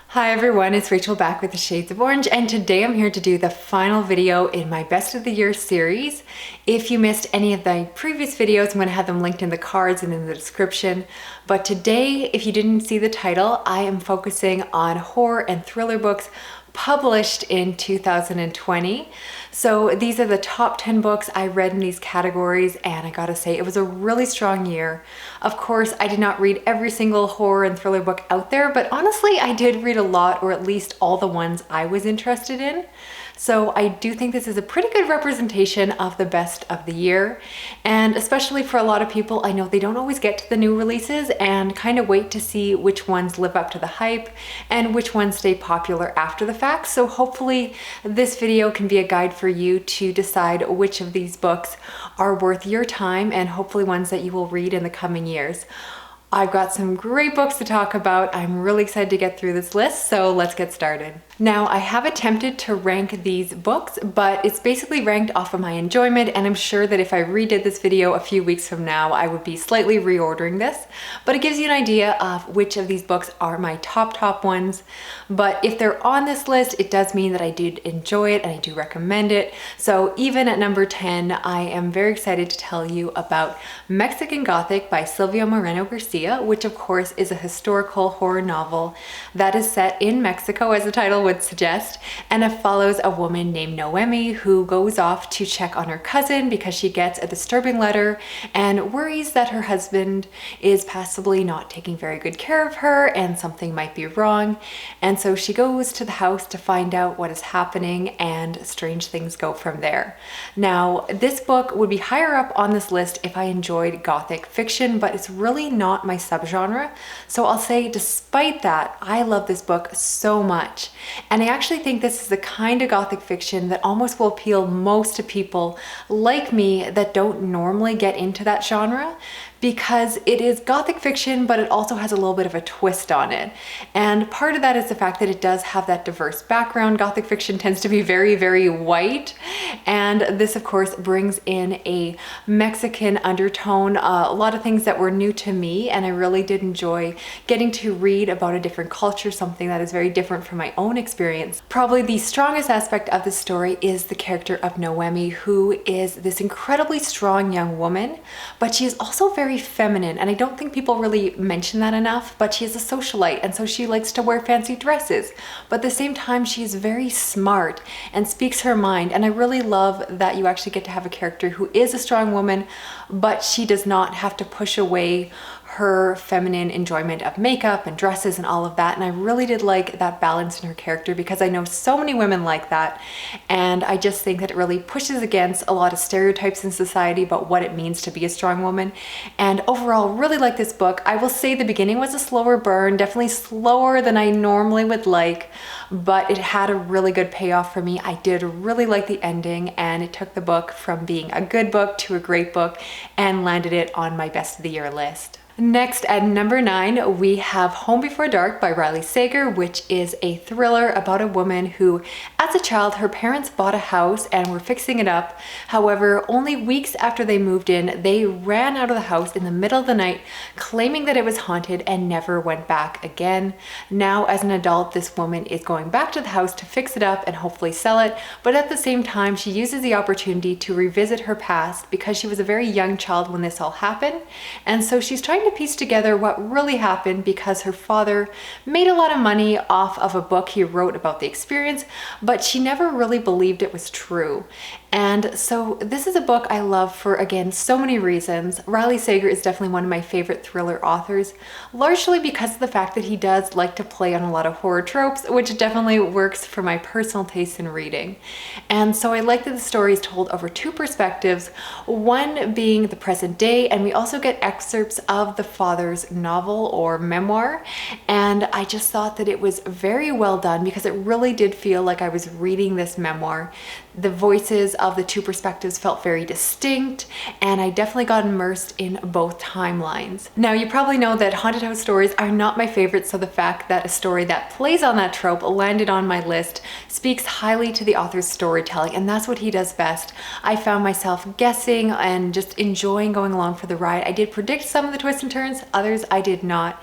Hi everyone, it's Rachel back with the Shades of Orange, and today I'm here to do the final video in my Best of the Year series. If you missed any of the previous videos, I'm going to have them linked in the cards and in the description. But today, if you didn't see the title, I am focusing on horror and thriller books published in 2020. So these are the top 10 books I read in these categories, and I gotta say it was a really strong year. Of course, I did not read every single horror and thriller book out there, but honestly I did read a lot, or at least all the ones I was interested in. So I do think this is a pretty good representation of the best of the year. And especially for a lot of people, I know they don't always get to the new releases and kind of wait to see which ones live up to the hype and which ones stay popular after the fact. So hopefully this video can be a guide for you to decide which of these books are worth your time and hopefully ones that you will read in the coming years. I've got some great books to talk about. I'm really excited to get through this list, so let's get started. Now, I have attempted to rank these books, but it's basically ranked off of my enjoyment, and I'm sure that if I redid this video a few weeks from now, I would be slightly reordering this, but it gives you an idea of which of these books are my top ones. But if they're on this list, it does mean that I did enjoy it and I do recommend it. So even at number 10, I am very excited to tell you about Mexican Gothic by Silvia Moreno Garcia, which of course is a historical horror novel that is set in Mexico, as the title would suggest, and it follows a woman named Noemi who goes off to check on her cousin because she gets a disturbing letter and worries that her husband is possibly not taking very good care of her and something might be wrong. And so she goes to the house to find out what is happening, and strange things go from there. Now, this book would be higher up on this list if I enjoyed Gothic fiction, but it's really not my subgenre. So I'll say despite that, I love this book so much. And I actually think this is the kind of Gothic fiction that almost will appeal most to people like me that don't normally get into that genre, because it is Gothic fiction, but it also has a little bit of a twist on it. And part of that is the fact that it does have that diverse background. Gothic fiction tends to be very white. And this, of course, brings in a Mexican undertone, a lot of things that were new to me. And I really did enjoy getting to read about a different culture, something that is very different from my own experience. Probably the strongest aspect of the story is the character of Noemi, who is this incredibly strong young woman, but she is also very feminine, and I don't think people really mention that enough, but she is a socialite, and so she likes to wear fancy dresses, but at the same time she is very smart and speaks her mind. And I really love that you actually get to have a character who is a strong woman, but she does not have to push away her feminine enjoyment of makeup and dresses and all of that. And I really did like that balance in her character, because I know so many women like that, and I just think that it really pushes against a lot of stereotypes in society about what it means to be a strong woman. And overall, really like this book. I will say the beginning was a slower burn, definitely slower than I normally would like, but it had a really good payoff for me. I did really like the ending, and it took the book from being a good book to a great book and landed it on my Best of the Year list. Next, at number 9, we have Home Before Dark by Riley Sager, which is a thriller about a woman who, as a child, her parents bought a house and were fixing it up. However, only weeks after they moved in, they ran out of the house in the middle of the night, claiming that it was haunted, and never went back again. Now, as an adult, this woman is going back to the house to fix it up and hopefully sell it, but at the same time, she uses the opportunity to revisit her past because she was a very young child when this all happened. And so she's trying to piece together what really happened, because her father made a lot of money off of a book he wrote about the experience, but she never really believed it was true. And so this is a book I love for, again, so many reasons. Riley Sager is definitely one of my favorite thriller authors, largely because of the fact that he does like to play on a lot of horror tropes, which definitely works for my personal taste in reading. And so I like that the story is told over two perspectives, one being the present day, and we also get excerpts of the father's novel or memoir. And I just thought that it was very well done, because it really did feel like I was reading this memoir. The voices of the two perspectives felt very distinct, and I definitely got immersed in both timelines. Now, you probably know that haunted house stories are not my favorite, so the fact that a story that plays on that trope landed on my list speaks highly to the author's storytelling, and that's what he does best. I found myself guessing and just enjoying going along for the ride. I did predict some of the twists and turns, others I did not.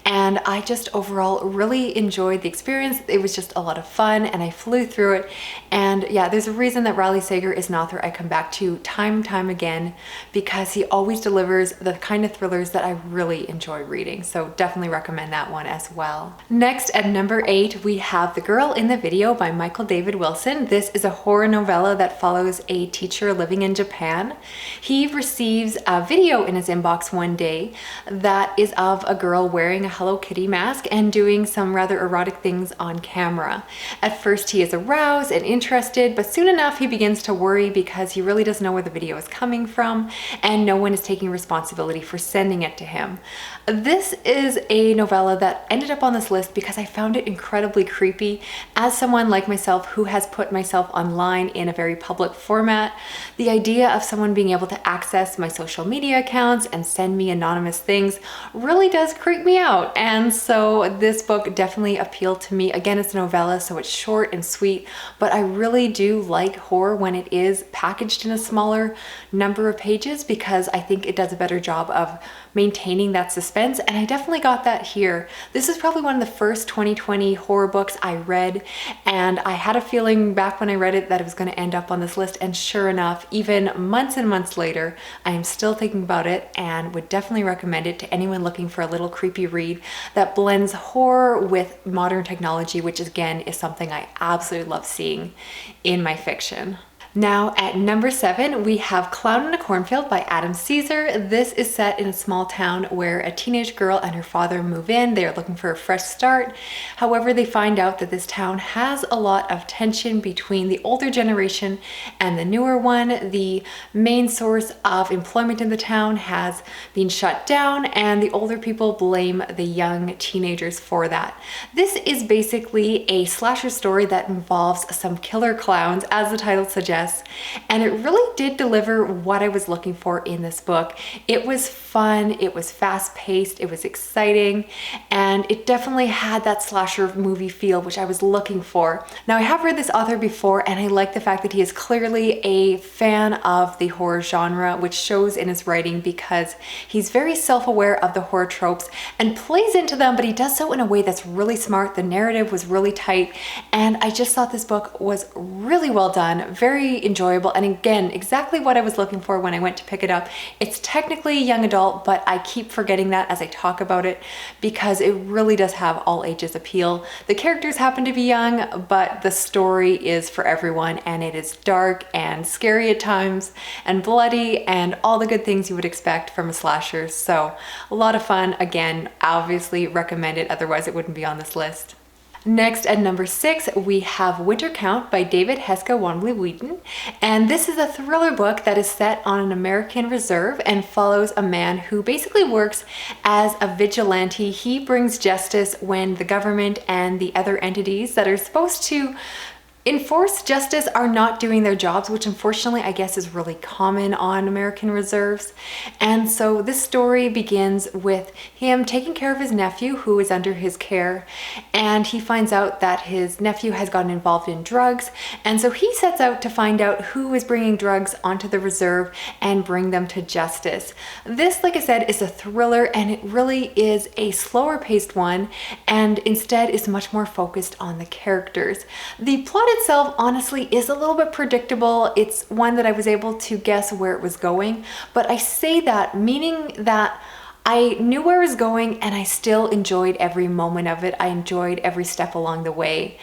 And I just overall really enjoyed the experience. It was just a lot of fun and I flew through it. And yeah, there's a reason that Riley Sager is an author I come back to time and time again, because he always delivers the kind of thrillers that I really enjoy reading. So definitely recommend that one as well. Next, at number 8, we have The Girl in the Video by Michael David Wilson. This is a horror novella that follows a teacher living in Japan. He receives a video in his inbox one day that is of a girl wearing a Hello Kitty mask and doing some rather erotic things on camera. At first he is aroused and interested, but soon enough he begins to worry because he really doesn't know where the video is coming from and no one is taking responsibility for sending it to him. This is a novella that ended up on this list because I found it incredibly creepy. As someone like myself who has put myself online in a very public format, the idea of someone being able to access my social media accounts and send me anonymous things really does creep me out. And so this book definitely appealed to me. Again, it's a novella, so it's short and sweet, but I really do like horror when it is packaged in a smaller number of pages because I think it does a better job of maintaining that suspense, and I definitely got that here. This is probably one of the first 2020 horror books I read, and I had a feeling back when I read it that it was going to end up on this list, and sure enough, even months and months later, I am still thinking about it and would definitely recommend it to anyone looking for a little creepy read that blends horror with modern technology, which again is something I absolutely love seeing in my fiction. Now at number 7, we have Clown in a Cornfield by Adam Caesar. This is set in a small town where a teenage girl and her father move in. They are looking for a fresh start. However, they find out that this town has a lot of tension between the older generation and the newer one. The main source of employment in the town has been shut down, and the older people blame the young teenagers for that. This is basically a slasher story that involves some killer clowns, as the title suggests. And it really did deliver what I was looking for in this book. It was fun, it was fast-paced, it was exciting, and it definitely had that slasher movie feel, which I was looking for. Now, I have read this author before, and I like the fact that he is clearly a fan of the horror genre, which shows in his writing because he's very self-aware of the horror tropes and plays into them, but he does so in a way that's really smart. The narrative was really tight, and I just thought this book was really well done, very enjoyable, and again, exactly what I was looking for when I went to pick it up. It's technically young adult, but I keep forgetting that as I talk about it because it really does have all ages appeal. The characters happen to be young, but the story is for everyone, and it is dark and scary at times and bloody and all the good things you would expect from a slasher. So a lot of fun. Again, obviously recommend it, otherwise it wouldn't be on this list. Next, at number 6, we have Winter Count by David Heska Wanbley-Wheaton. And this is a thriller book that is set on an American reserve and follows a man who basically works as a vigilante. He brings justice when the government and the other entities that are supposed to enforce justice are not doing their jobs, which unfortunately I guess is really common on American reserves. And so this story begins with him taking care of his nephew who is under his care, and he finds out that his nephew has gotten involved in drugs, and so he sets out to find out who is bringing drugs onto the reserve and bring them to justice. This, like I said, is a thriller, and it really is a slower paced one, and instead is much more focused on the characters. The plot itself honestly is a little bit predictable. It's one that I was able to guess where it was going, but I say that meaning that I knew where it was going and I still enjoyed every moment of it. I enjoyed every step along the way.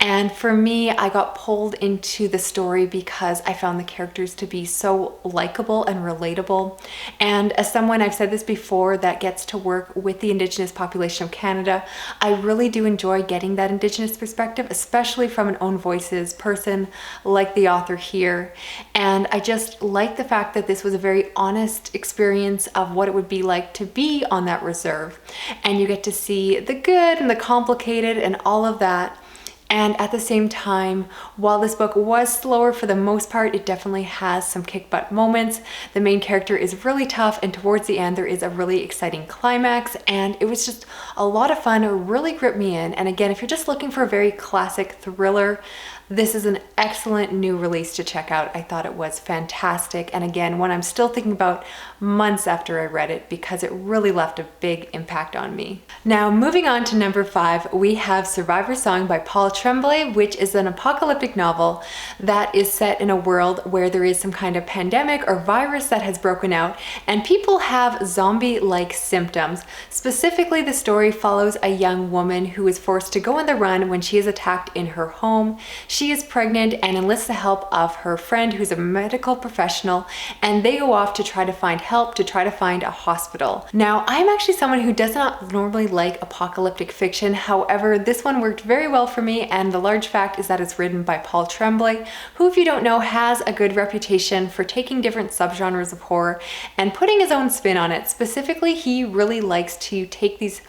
And for me, I got pulled into the story because I found the characters to be so likable and relatable. And as someone, I've said this before, that gets to work with the Indigenous population of Canada, I really do enjoy getting that Indigenous perspective, especially from an own voices person like the author here. And I just like the fact that this was a very honest experience of what it would be like to be on that reserve. And you get to see the good and the complicated and all of that. And at the same time, while this book was slower for the most part, it definitely has some kick butt moments. The main character is really tough, and towards the end there is a really exciting climax, and it was just a lot of fun. It really gripped me in. And again, if you're just looking for a very classic thriller, this is an excellent new release to check out. I thought it was fantastic. And again, one I'm still thinking about months after I read it because it really left a big impact on me. Now, moving on to number 5, we have Survivor Song by Paul Tremblay, which is an apocalyptic novel that is set in a world where there is some kind of pandemic or virus that has broken out and people have zombie-like symptoms. Specifically, the story follows a young woman who is forced to go on the run when she is attacked in her home. She is pregnant and enlists the help of her friend who's a medical professional, and they go off to try to find help, to try to find a hospital. Now, I'm actually someone who does not normally like apocalyptic fiction. However, this one worked very well for me, and the large fact is that it's written by Paul Tremblay, who, if you don't know, has a good reputation for taking different subgenres of horror and putting his own spin on it. Specifically, he really likes to take these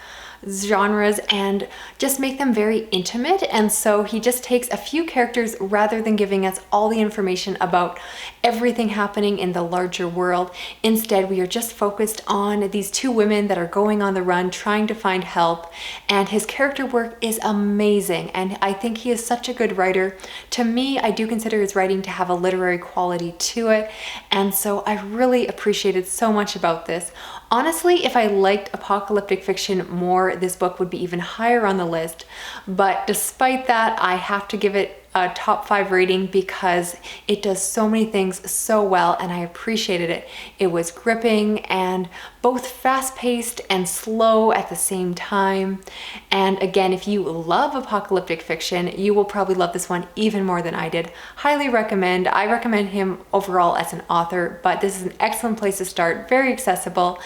genres and just make them very intimate, and so he just takes a few characters rather than giving us all the information about everything happening in the larger world. Instead, we are just focused on these two women that are going on the run trying to find help, and his character work is amazing, and I think he is such a good writer. To me, I do consider his writing to have a literary quality to it, and so I really appreciated so much about this. Honestly, if I liked apocalyptic fiction more, this book would be even higher on the list. But despite that, I have to give it a top 5 rating because it does so many things so well, and I appreciated it. It was gripping and both fast-paced and slow at the same time. And again, if you love apocalyptic fiction, you will probably love this one even more than I did. Highly recommend. I recommend him overall as an author, but this is an excellent place to start, very accessible,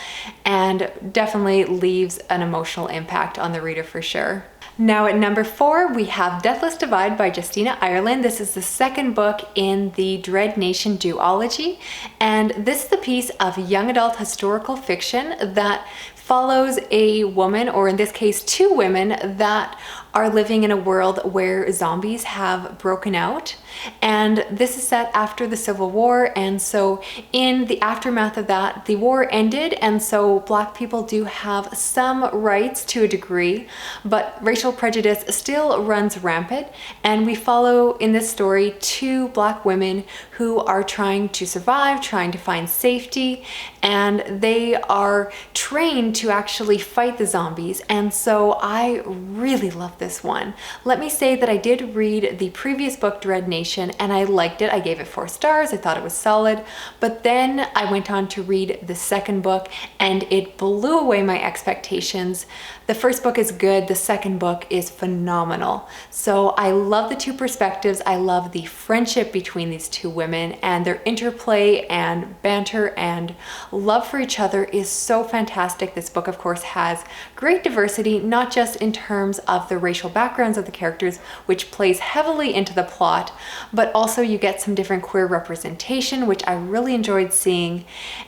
and definitely leaves an emotional impact on the reader for sure. Now at number 4, we have Deathless Divide by Justina Ireland. This is the second book in the Dread Nation duology, and this is the piece of young adult historical fiction that follows a woman, or in this case 2 women, that are living in a world where zombies have broken out. And this is set after the Civil War, and so in the aftermath of that, the war ended, and so Black people do have some rights to a degree, but racial prejudice still runs rampant. And we follow in this story 2 Black women who are trying to survive, trying to find safety, and they are trained to actually fight the zombies. And so I really love this one. Let me say that I did read the previous book, Dread Nation, and I liked it. I gave it 4 stars. I thought it was solid. But then I went on to read the second book, and it blew away my expectations. The first book is good. The second book is phenomenal. So I love the 2 perspectives. I love the friendship between these 2 women, and their interplay and banter and love for each other is so fantastic. This book, of course, has great diversity, not just in terms of the racial backgrounds of the characters, which plays heavily into the plot, but also you get some different queer representation, which I really enjoyed seeing.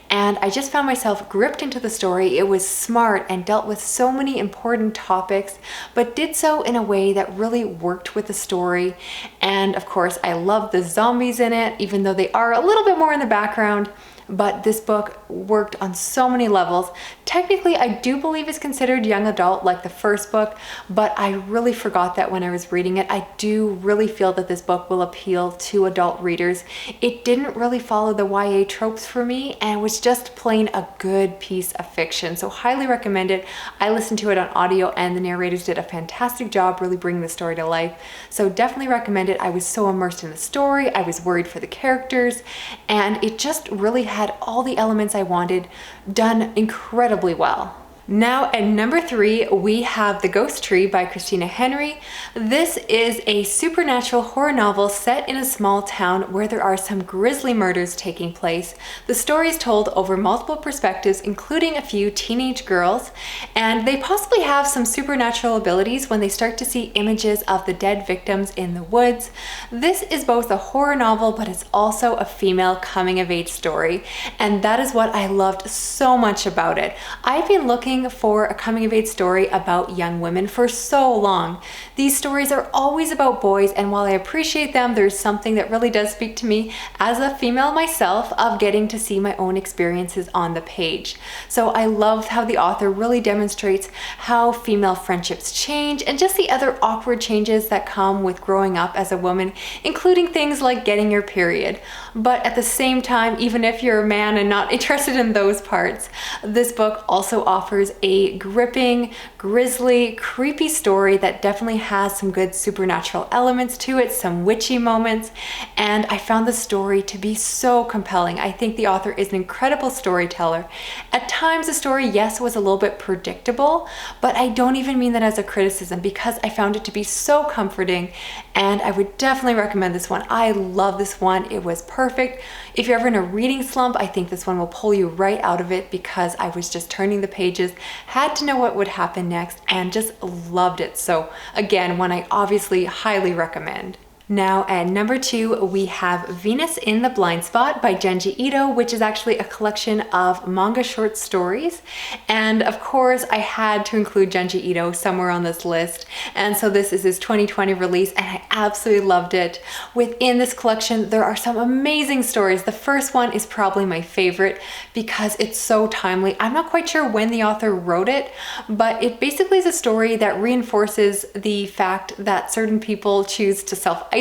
And I just found myself gripped into the story. It was smart and dealt with so many important topics, but did so in a way that really worked with the story. And of course, I love the zombies in it, even though they are a little bit more in the background. But this book worked on so many levels. Technically, I do believe it's considered young adult like the first book, but I really forgot that when I was reading it. I do really feel that this book will appeal to adult readers. It didn't really follow the YA tropes for me, and was just plain a good piece of fiction. So highly recommend it. I listened to it on audio, and the narrators did a fantastic job really bringing the story to life. So definitely recommend it. I was so immersed in the story. I was worried for the characters, and it just really had all the elements I wanted done incredibly well. Now at number 3, we have The Ghost Tree by Christina Henry. This is a supernatural horror novel set in a small town where there are some grisly murders taking place. The story is told over multiple perspectives, including a few teenage girls, and they possibly have some supernatural abilities when they start to see images of the dead victims in the woods. This is both a horror novel, but it's also a female coming-of-age story, and that is what I loved so much about it. I've been looking looking for a coming of age story about young women for so long. These stories are always about boys, and while I appreciate them, there's something that really does speak to me as a female myself of getting to see my own experiences on the page. So I love how the author really demonstrates how female friendships change and just the other awkward changes that come with growing up as a woman, including things like getting your period. But at the same time, even if you're a man and not interested in those parts, this book also offers a gripping, grisly, creepy story that definitely has some good supernatural elements to it, some witchy moments, and I found the story to be so compelling. I think the author is an incredible storyteller. At times the story, yes, was a little bit predictable, but I don't even mean that as a criticism because I found it to be so comforting, and I would definitely recommend this one. I love this one. It was perfect. If you're ever in a reading slump, I think this one will pull you right out of it because I was just turning the pages, had to know what would happen next, and just loved it. So again, one I obviously highly recommend. Now at number 2, we have Venus in the Blind Spot by Junji Ito, which is actually a collection of manga short stories. And of course, I had to include Junji Ito somewhere on this list. And so this is his 2020 release, and I absolutely loved it. Within this collection, there are some amazing stories. The first one is probably my favorite because it's so timely. I'm not quite sure when the author wrote it, but it basically is a story that reinforces the fact that certain people choose to self-isolate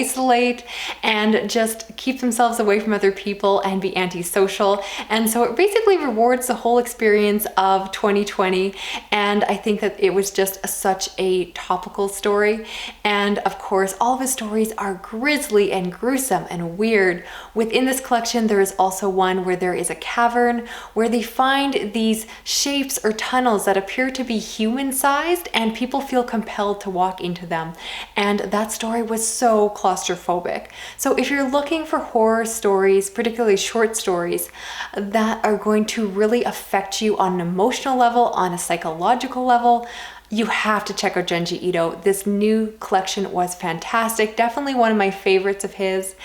and just keep themselves away from other people and be antisocial. And so it basically rewards the whole experience of 2020. And I think that it was just such a topical story. And of course, all of his stories are grisly and gruesome and weird. Within this collection, there is also one where there is a cavern where they find these shapes or tunnels that appear to be human-sized, and people feel compelled to walk into them. And that story was so claustrophobic. So if you're looking for horror stories, particularly short stories, that are going to really affect you on an emotional level, on a psychological level, you have to check out Junji Ito. This new collection was fantastic. Definitely one of my favorites of his.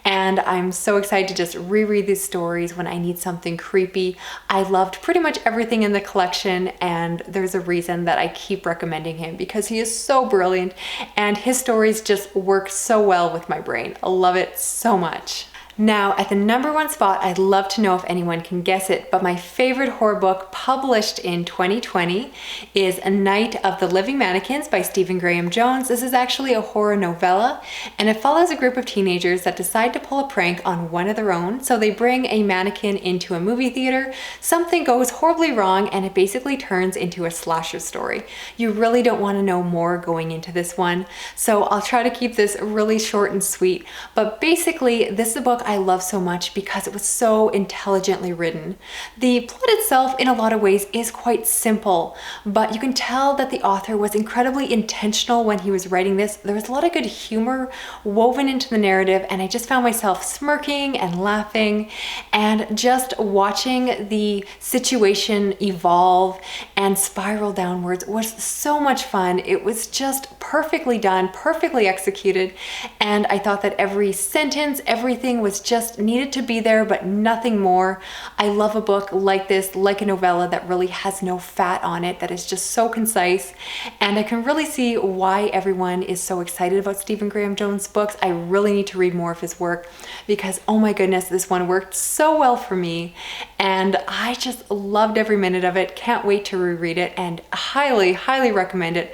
And I'm so excited to just reread these stories when I need something creepy. I loved pretty much everything in the collection, and there's a reason that I keep recommending him because he is so brilliant and his stories just work so well with my brain. I love it so much. Now, at the number 1 spot, I'd love to know if anyone can guess it, but my favorite horror book published in 2020 is A Night of the Living Mannequins by Stephen Graham Jones. This is actually a horror novella, and it follows a group of teenagers that decide to pull a prank on one of their own. So they bring a mannequin into a movie theater, something goes horribly wrong, and it basically turns into a slasher story. You really don't want to know more going into this one, so I'll try to keep this really short and sweet, but basically this is a book I love so much because it was so intelligently written. The plot itself in a lot of ways is quite simple, but you can tell that the author was incredibly intentional when he was writing this. There was a lot of good humor woven into the narrative, and I just found myself smirking and laughing and just watching the situation evolve and spiral downwards was so much fun. It was just perfectly done, perfectly executed, and I thought that every sentence, everything was just needed to be there, but nothing more. I love a book like this, like a novella that really has no fat on it, that is just so concise, and I can really see why everyone is so excited about Stephen Graham Jones' books. I really need to read more of his work because, oh my goodness, this one worked so well for me, and I just loved every minute of it. Can't wait to reread it, and highly, highly recommend it.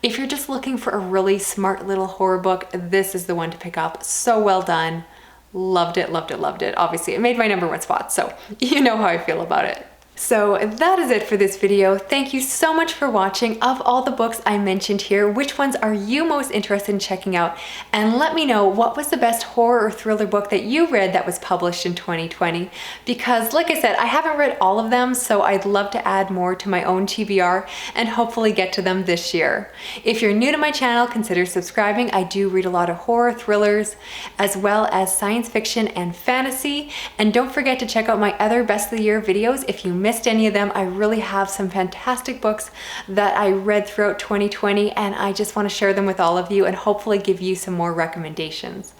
If you're just looking for a really smart little horror book, this is the one to pick up. So well done. Loved it, loved it, loved it. Obviously, it made my number 1 spot, so you know how I feel about it. So that is it for this video. Thank you so much for watching. Of all the books I mentioned here, which ones are you most interested in checking out? And let me know what was the best horror or thriller book that you read that was published in 2020. Because like I said, I haven't read all of them, so I'd love to add more to my own TBR and hopefully get to them this year. If you're new to my channel, consider subscribing. I do read a lot of horror, thrillers, as well as science fiction and fantasy. And don't forget to check out my other Best of the Year videos if you missed missed any of them, I really have some fantastic books that I read throughout 2020, and I just want to share them with all of you and hopefully give you some more recommendations.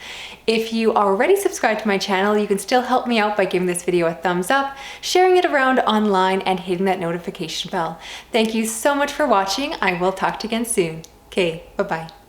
If you are already subscribed to my channel, you can still help me out by giving this video a thumbs up, sharing it around online, and hitting that notification bell. Thank you so much for watching. I will talk to you again soon. Okay, bye-bye.